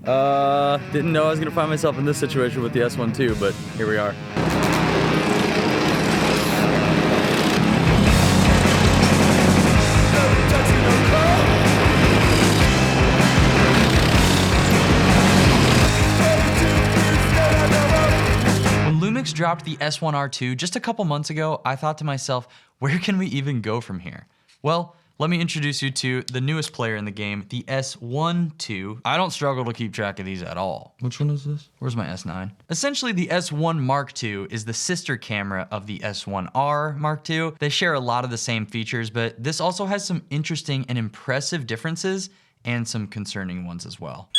Didn't know I was gonna find myself in this situation with the S1II, but here we are. When Lumix dropped the S1R2 just a couple months ago, I thought to myself, where can we even go from here? Well, let me introduce you to the newest player in the game, the S1II. I don't struggle to keep track of these at all. Which one is this? Where's my S9? Essentially, the S1 Mark II is the sister camera of the S1R Mark II. They share a lot of the same features, but this also has some interesting and impressive differences and some concerning ones as well.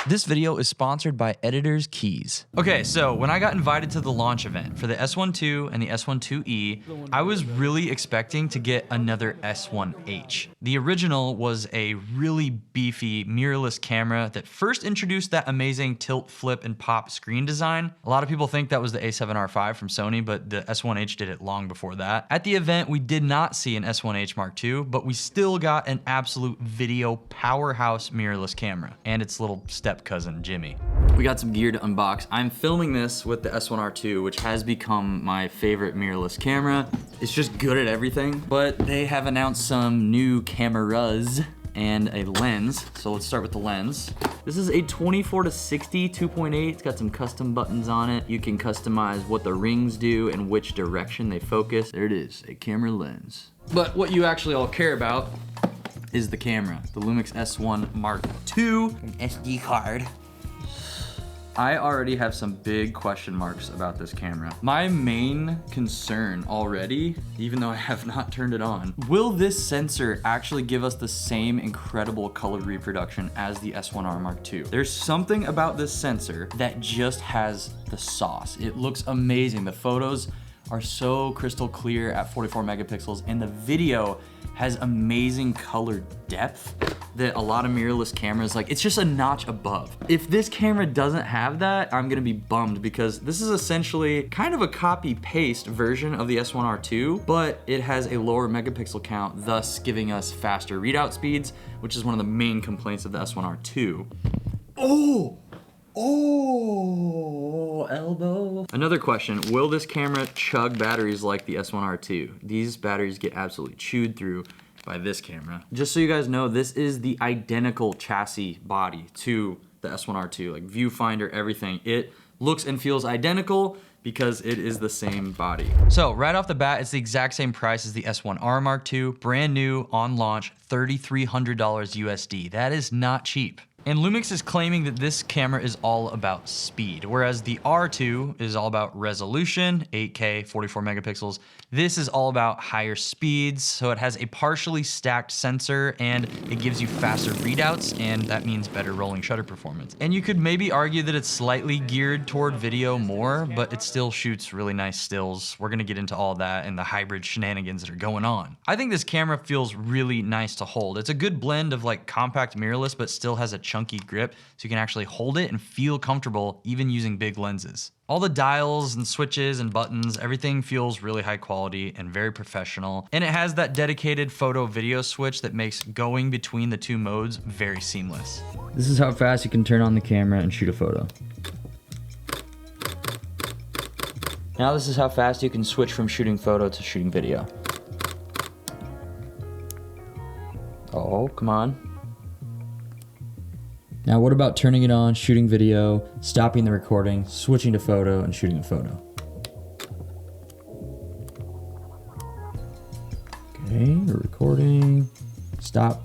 This video is sponsored by Editor's Keys. Okay, so when I got invited to the launch event for the S1II and the S1IIe, I was really expecting to get another S1H. The original was a really beefy mirrorless camera that first introduced that amazing tilt, flip, and pop screen design. A lot of people think that was the A7R5 from Sony, but the S1H did it long before that. At the event, we did not see an S1H Mark II, but we still got an absolute video powerhouse mirrorless camera and its little step cousin Jimmy. We got some gear to unbox. I'm filming this with the S1R2, which has become my favorite mirrorless camera. It's just good at everything, but they have announced some new cameras and a lens. So let's start with the lens. This is a 24-60 2.8. It's got some custom buttons on it. You can customize what the rings do and which direction they focus. There it is, a camera lens. But what you actually all care about is the camera, the Lumix S1 Mark II, an SD card. I already have some big question marks about this camera. My main concern already, even though I have not turned it on, will this sensor actually give us the same incredible color reproduction as the S1R Mark II? There's something about this sensor that just has the sauce. It looks amazing. The photos are so crystal clear at 44 megapixels, and the video has amazing color depth that a lot of mirrorless cameras, like, it's just a notch above. If this camera doesn't have that, I'm gonna be bummed, because this is essentially kind of a copy-paste version of the S1R2, but it has a lower megapixel count, thus giving us faster readout speeds, which is one of the main complaints of the S1R2. Oh, elbow. Another question, will this camera chug batteries like the S1R2? These batteries get absolutely chewed through by this camera. Just so you guys know, this is the identical chassis body to the S1R2, like viewfinder, everything. It looks and feels identical because it is the same body. So right off the bat, it's the exact same price as the S1R Mark II, brand new on launch, $3,300 USD. That is not cheap. And Lumix is claiming that this camera is all about speed, whereas the R2 is all about resolution, 8K, 44 megapixels. This is all about higher speeds, so it has a partially stacked sensor and it gives you faster readouts, and that means better rolling shutter performance. And you could maybe argue that it's slightly geared toward video more, but it still shoots really nice stills. We're gonna get into all that and the hybrid shenanigans that are going on. I think this camera feels really nice to hold. It's a good blend of like compact mirrorless, but still has a chunky grip, so you can actually hold it and feel comfortable even using big lenses. All the dials and switches and buttons, everything feels really high quality and very professional. And it has that dedicated photo video switch that makes going between the two modes very seamless. This is how fast you can turn on the camera and shoot a photo. Now this is how fast you can switch from shooting photo to shooting video. Oh, come on. Now what about turning it on, shooting video, stopping the recording, switching to photo, and shooting a photo? Okay, we're recording, stop.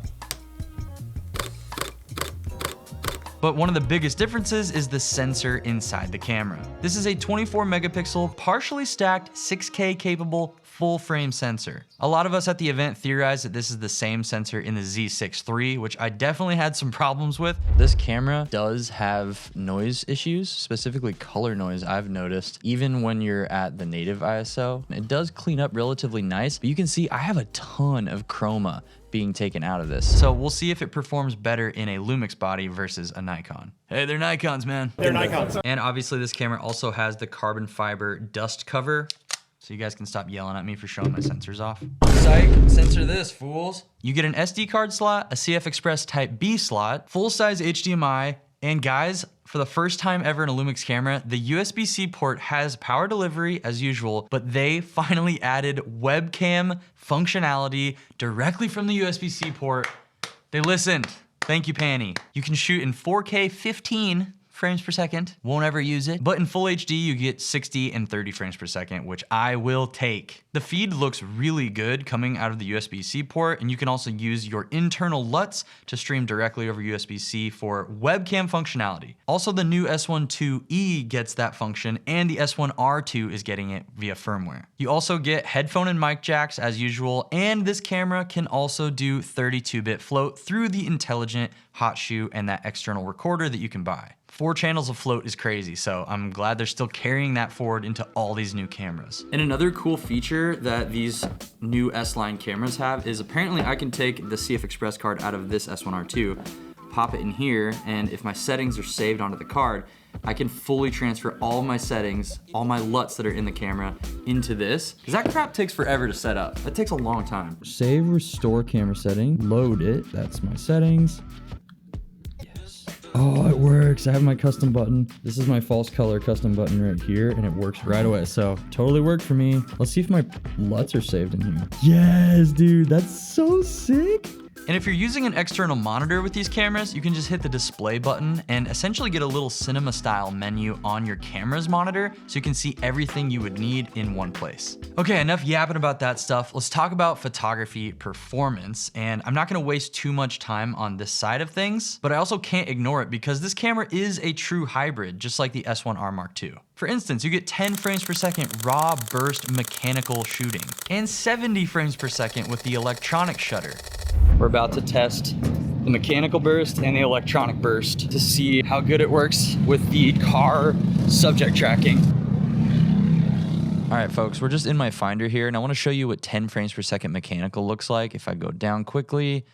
But one of the biggest differences is the sensor inside the camera. This is a 24 megapixel, partially stacked, 6K capable, full frame sensor. A lot of us at the event theorized that this is the same sensor in the Z6 III, which I definitely had some problems with. This camera does have noise issues, specifically color noise I've noticed, even when you're at the native ISO. It does clean up relatively nice, but you can see I have a ton of chroma being taken out of this. So we'll see if it performs better in a Lumix body versus a Nikon. Hey, they're Nikons, man. They're Nikons. And obviously this camera also has the carbon fiber dust cover. so you guys can stop yelling at me for showing my sensors off. Psych, censor this, fools. You get an SD card slot, a CF Express Type B slot, full-size HDMI, and guys, for the first time ever in a Lumix camera, the USB-C port has power delivery as usual, but they finally added webcam functionality directly from the USB-C port. They listened. Thank you, Panny. You can shoot in 4K 15 frames per second. Won't ever use it. But in full HD, you get 60 and 30 frames per second, which I will take. The feed looks really good coming out of the USB-C port, and you can also use your internal LUTs to stream directly over USB-C for webcam functionality. Also, the new S1II gets that function, and the S1R2 is getting it via firmware. You also get headphone and mic jacks as usual, and this camera can also do 32-bit float through the intelligent hot shoe and that external recorder that you can buy. 4 channels of float is crazy, so I'm glad they're still carrying that forward into all these new cameras. And another cool feature that these new S-line cameras have is apparently I can take the CF Express card out of this S1R2, pop it in here, and if my settings are saved onto the card, I can fully transfer all of my settings, all my LUTs that are in the camera into this, because that crap takes forever to set up. That takes a long time. Save, restore camera setting, load it, that's my settings. Oh, it works. I have my custom button. This is my false color custom button right here, and it works right away. So totally worked for me. Let's see if my LUTs are saved in here. Yes, dude, that's so sick. And if you're using an external monitor with these cameras, you can just hit the display button and essentially get a little cinema style menu on your camera's monitor so you can see everything you would need in one place. Okay, enough yapping about that stuff. Let's talk about photography performance. And I'm not gonna waste too much time on this side of things, but I also can't ignore it because this camera is a true hybrid, just like the S1R Mark II. For instance, you get 10 frames per second raw burst mechanical shooting and 70 frames per second with the electronic shutter. We're about to test the mechanical burst and the electronic burst to see how good it works with the car subject tracking. All right, folks, we're just in my Finder here, and I want to show you what 10 frames per second mechanical looks like. If I go down quickly,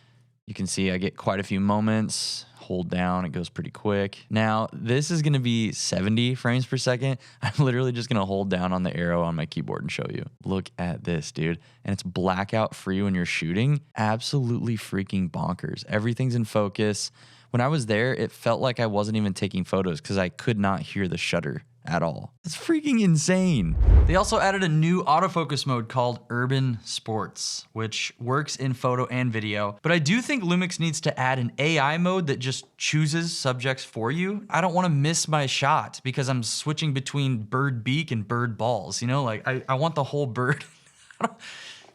you can see I get quite a few moments. Hold down, it goes pretty quick. Now, this is gonna be 70 frames per second. I'm literally just gonna hold down on the arrow on my keyboard and show you. Look at this, dude. And it's blackout free when you're shooting. Absolutely freaking bonkers. Everything's in focus. When I was there, it felt like I wasn't even taking photos because I could not hear the shutter at all. It's freaking insane. They also added a new autofocus mode called Urban Sports, which works in photo and video. But I do think Lumix needs to add an AI mode that just chooses subjects for you. I don't want to miss my shot because I'm switching between bird beak and bird balls. You know, like I want the whole bird.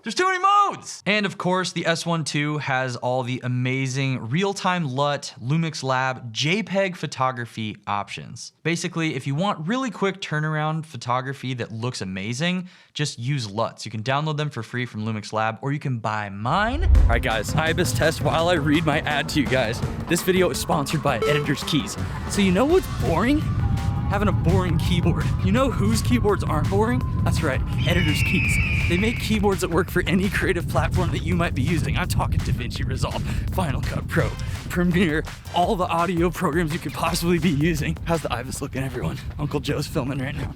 There's too many modes! And of course, the S1II has all the amazing real-time LUT, Lumix Lab, JPEG photography options. Basically, if you want really quick turnaround photography that looks amazing, just use LUTs. You can download them for free from Lumix Lab, or you can buy mine. All right, guys, IBIS test while I read my ad to you guys. This video is sponsored by Editor's Keys. So you know what's boring? Having a boring keyboard. You know whose keyboards aren't boring? That's right, Editor's Keys. They make keyboards that work for any creative platform that you might be using. I'm talking DaVinci Resolve, Final Cut Pro, Premiere, all the audio programs you could possibly be using. How's the IBIS looking, everyone? Uncle Joe's filming right now.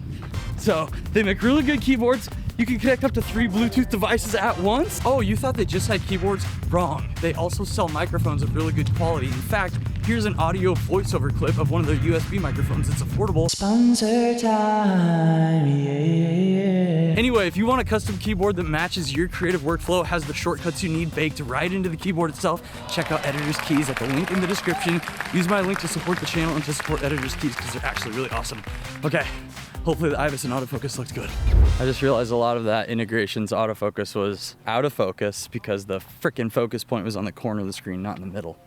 So they make really good keyboards. You can connect up to 3 Bluetooth devices at once. Oh, you thought they just had keyboards? Wrong. They also sell microphones of really good quality. In fact, here's an audio voiceover clip of one of their USB microphones. It's affordable. Sponsor time, yeah. Anyway, if you want a custom keyboard that matches your creative workflow, has the shortcuts you need baked right into the keyboard itself, check out Editor's Keys at the link in the description. Use my link to support the channel and to support Editor's Keys because they're actually really awesome. Okay. Hopefully the IBIS and autofocus looked good. I just realized a lot of that integration's autofocus was out of focus because the frickin' focus point was on the corner of the screen, not in the middle.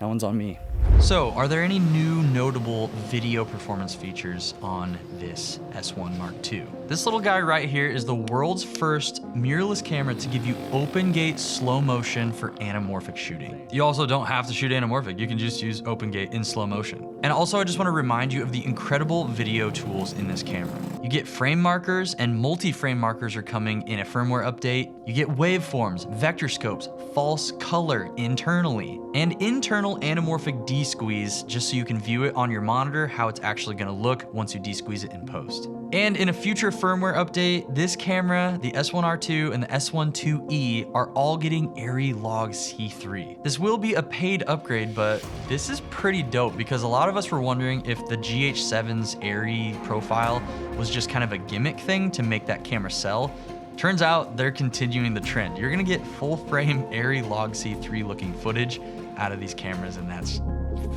That one's on me. So, are there any new notable video performance features on this S1 Mark II? This little guy right here is the world's first mirrorless camera to give you open gate slow motion for anamorphic shooting. You also don't have to shoot anamorphic. You can just use open gate in slow motion. And also, I just want to remind you of the incredible video tools in this camera. You get frame markers, and multi-frame markers are coming in a firmware update. You get waveforms, vector scopes, false color internally, and internal anamorphic desqueeze just so you can view it on your monitor how it's actually going to look once you desqueeze it in post. And in a future firmware update, this camera, the S1R2 and the S1II are all getting ARRI Log C3. This will be a paid upgrade, but this is pretty dope because a lot of us were wondering if the GH7's ARRI profile was just kind of a gimmick thing to make that camera sell. Turns out they're continuing the trend. You're gonna get full frame ARRI Log C3 looking footage out of these cameras, and that's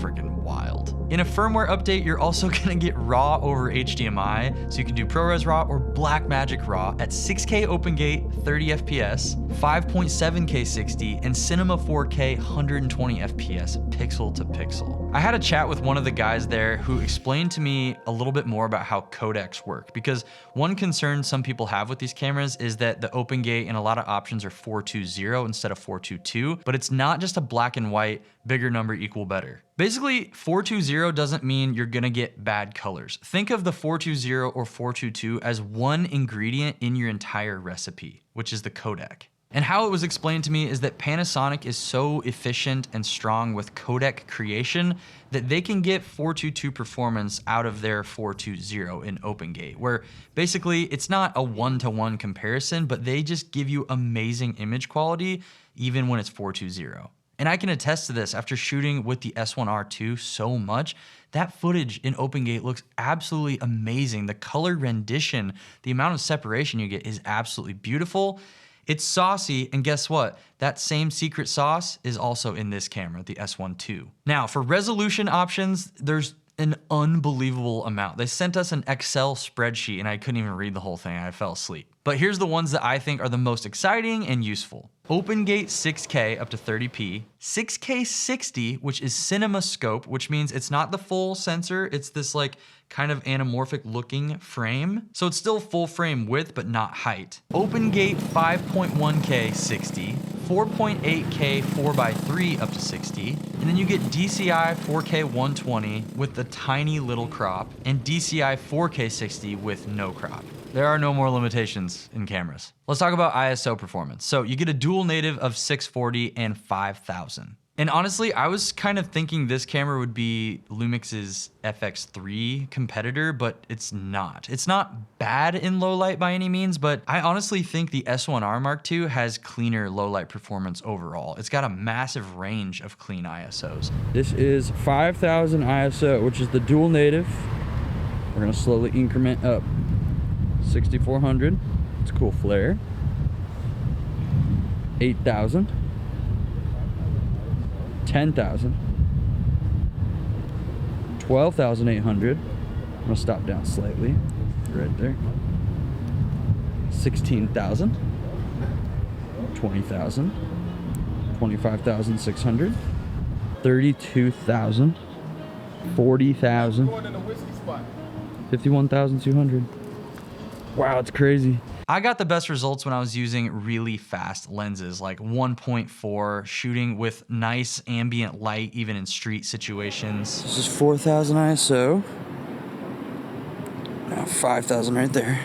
freaking wild. In a firmware update, you're also gonna get RAW over HDMI, so you can do ProRes RAW or Blackmagic RAW at 6K open gate, 30 FPS, 5.7K 60, and Cinema 4K 120 FPS, pixel to pixel. I had a chat with one of the guys there who explained to me a little bit more about how codecs work, because one concern some people have with these cameras is that the open gate and a lot of options are 420 instead of 422, but it's not just a black and white, bigger number equal better. Basically, 420 doesn't mean you're gonna get bad colors. Think of the 420 or 422 as one ingredient in your entire recipe, which is the codec. And how it was explained to me is that Panasonic is so efficient and strong with codec creation that they can get 422 performance out of their 420 in OpenGate, where basically it's not a one-to-one comparison, but they just give you amazing image quality even when it's 420. And I can attest to this after shooting with the S1R2 so much. That footage in OpenGate looks absolutely amazing. The color rendition, the amount of separation you get is absolutely beautiful. It's saucy, and guess what? That same secret sauce is also in this camera, the S1II. Now, for resolution options, there's an unbelievable amount. They sent us an Excel spreadsheet, and I couldn't even read the whole thing. I fell asleep. But here's the ones that I think are the most exciting and useful. OpenGate 6K up to 30p, 6K 60, which is cinema scope, which means it's not the full sensor, it's this like kind of anamorphic looking frame. So it's still full frame width, but not height. OpenGate 5.1K 60, 4.8K 4x3 up to 60, and then you get DCI 4K 120 with the tiny little crop, and DCI 4K 60 with no crop. There are no more limitations in cameras. Let's talk about ISO performance. So you get a dual native of 640 and 5000. And honestly, I was kind of thinking this camera would be Lumix's FX3 competitor, but it's not. It's not bad in low light by any means, but I honestly think the S1R Mark II has cleaner low light performance overall. It's got a massive range of clean ISOs. This is 5000 ISO, which is the dual native. We're gonna slowly increment up. 6400, it's a cool flare. 8000, 10,000, 12,800. I'm gonna stop down slightly, right there. 16,000, 20,000, 25,600, 32,000, 40,000, 51,200. Wow, it's crazy. I got the best results when I was using really fast lenses, like 1.4, shooting with nice ambient light, even in street situations. This is 4,000 ISO. Now 5,000 right there.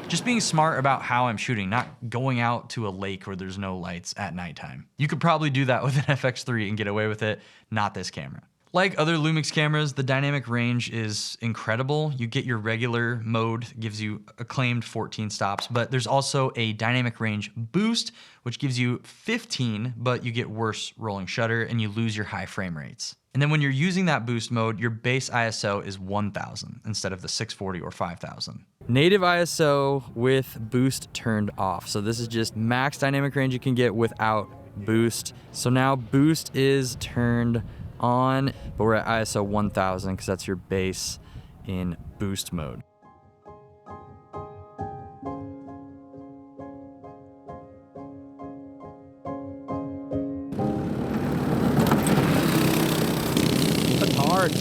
Just being smart about how I'm shooting, not going out to a lake where there's no lights at nighttime. You could probably do that with an FX3 and get away with it, not this camera. Like other Lumix cameras, the dynamic range is incredible. You get your regular mode, gives you acclaimed 14 stops, but there's also a dynamic range boost, which gives you 15, but you get worse rolling shutter and you lose your high frame rates. And then when you're using that boost mode, your base ISO is 1000 instead of the 640 or 5000. Native ISO with boost turned off. So this is just max dynamic range you can get without boost. So now boost is turned on, but we're at ISO 1000 because that's your base in boost mode. That's hard.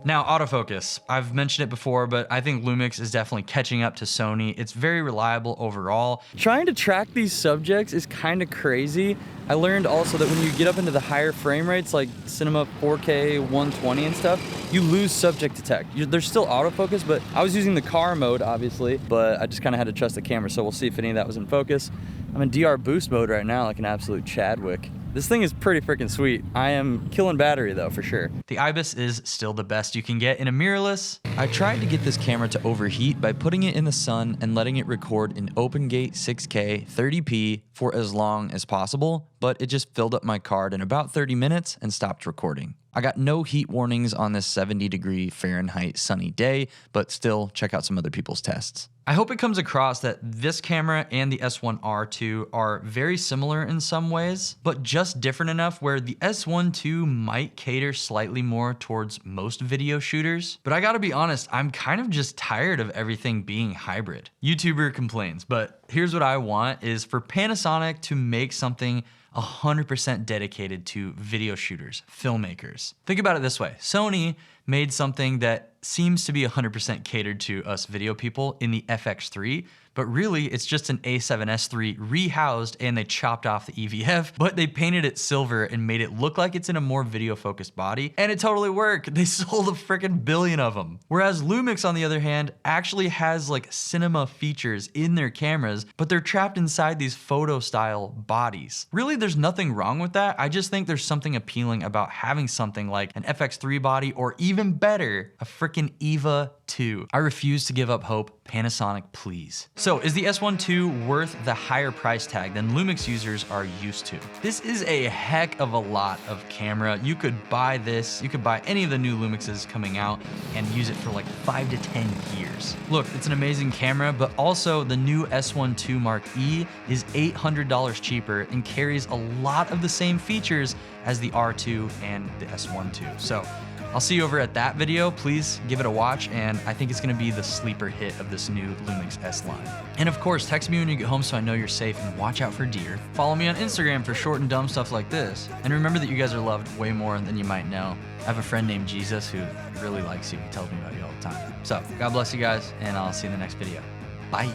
Now, autofocus. I've mentioned it before, but I think Lumix is definitely catching up to Sony. It's very reliable overall. Trying to track these subjects is kind of crazy. I learned also that when you get up into the higher frame rates, like cinema 4K 120 and stuff, you lose subject detect. There's still autofocus, but I was using the car mode, obviously, but I just kind of had to trust the camera, so we'll see if any of that was in focus. I'm in DR boost mode right now, like an absolute Chadwick. This thing is pretty freaking sweet. I am killing battery though, for sure. The IBIS is still the best you can get in a mirrorless. I tried to get this camera to overheat by putting it in the sun and letting it record in OpenGate 6K 30p for as long as possible, but it just filled up my card in about 30 minutes and stopped recording. I got no heat warnings on this 70-degree Fahrenheit sunny day, but still check out some other people's tests. I hope it comes across that this camera and the S1R2 are very similar in some ways, but just different enough where the S1II might cater slightly more towards most video shooters. But I gotta be honest, I'm kind of just tired of everything being hybrid. YouTuber complains, but here's what I want is for Panasonic to make something 100% dedicated to video shooters, filmmakers. Think about it this way. Sony made something that seems to be 100% catered to us video people in the FX3, but really it's just an A7S III rehoused and they chopped off the EVF, but they painted it silver and made it look like it's in a more video focused body, and it totally worked. They sold a freaking billion of them. Whereas Lumix, on the other hand, actually has like cinema features in their cameras, but they're trapped inside these photo style bodies. Really, there's nothing wrong with that. I just think there's something appealing about having something like an FX3 body, or even better, a freaking EVA 2. I refuse to give up hope. Panasonic, please. So is the S1II worth the higher price tag than Lumix users are used to? This is a heck of a lot of camera. You could buy this, you could buy any of the new Lumixes coming out and use it for like 5 to 10 years. Look, it's an amazing camera, but also the new S1II Mark E is $800 cheaper and carries a lot of the same features as the R2 and the S1II. So I'll see you over at that video. Please give it a watch, and I think it's gonna be the sleeper hit of this new Lumix S line. And of course, text me when you get home so I know you're safe, and watch out for deer. Follow me on Instagram for short and dumb stuff like this. And remember that you guys are loved way more than you might know. I have a friend named Jesus who really likes you. He tells me about you all the time. So God bless you guys, and I'll see you in the next video. Bye.